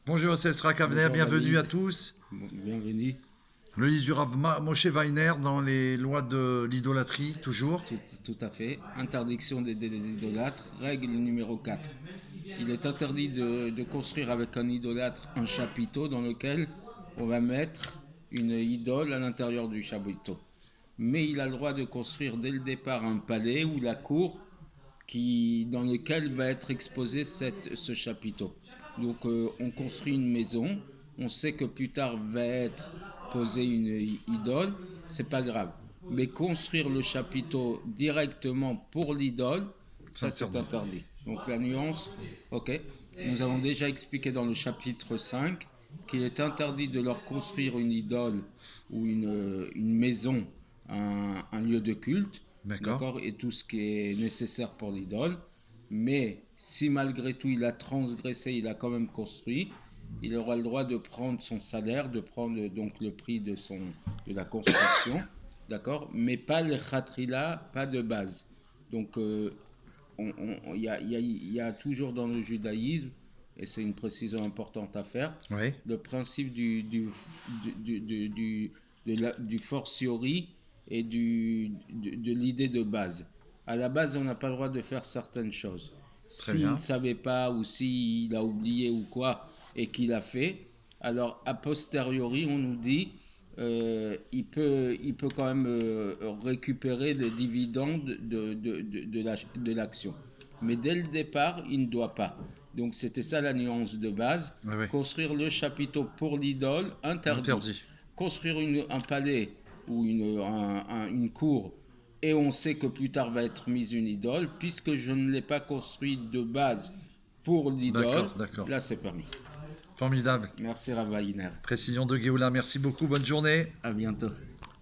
Bonjour Yosef Srak Avner, Bonjour bienvenue à David, tous. bienvenue. Le livre du Rav Moshe Weiner dans les lois de l'idolâtrie, toujours. Tout à fait. Interdiction d'aider les idolâtres. Règle numéro 4. Il est interdit de construire avec un idolâtre un chapiteau dans lequel on va mettre une idole à l'intérieur du chapiteau. Mais il a le droit de construire dès le départ un palais ou la cour dans lequel va être exposé ce chapiteau. Donc on construit une maison, on sait que plus tard va être posée une idole, c'est pas grave. Mais construire le chapiteau directement pour l'idole, C'est ça c'est interdit. interdit. Donc la nuance, ok. Nous avons déjà expliqué dans le chapitre 5 qu'il est interdit de leur construire une idole ou une maison, un lieu de culte, D'accord. d'accord, et tout ce qui est nécessaire pour l'idole. Mais si malgré tout il a transgressé, il a quand même construit, il aura le droit de prendre son salaire, de prendre donc le prix de la construction, d'accord, mais pas le khatrila, pas de base. Donc il y a toujours dans le judaïsme, et c'est une précision importante à faire, Oui. le principe du fortiori et de l'idée de base. À la base, on n'a pas le droit de faire certaines choses. Très S'il ne bien. savait pas ou s'il a oublié ou quoi et qu'il a fait, alors a posteriori, on nous dit il peut quand même récupérer les dividendes de l'action. Mais dès le départ, il ne doit pas. Donc c'était ça la nuance de base. Oui, oui. Construire le chapiteau pour l'idole, interdit. Interdit. Construire un palais ou une cour, et on sait que plus tard va être mise une idole, puisque je ne l'ai pas construit de base pour l'idole, D'accord, d'accord. là c'est permis. Formidable. Merci Ravaïner. Précision de Géoula, merci beaucoup, bonne journée. À bientôt.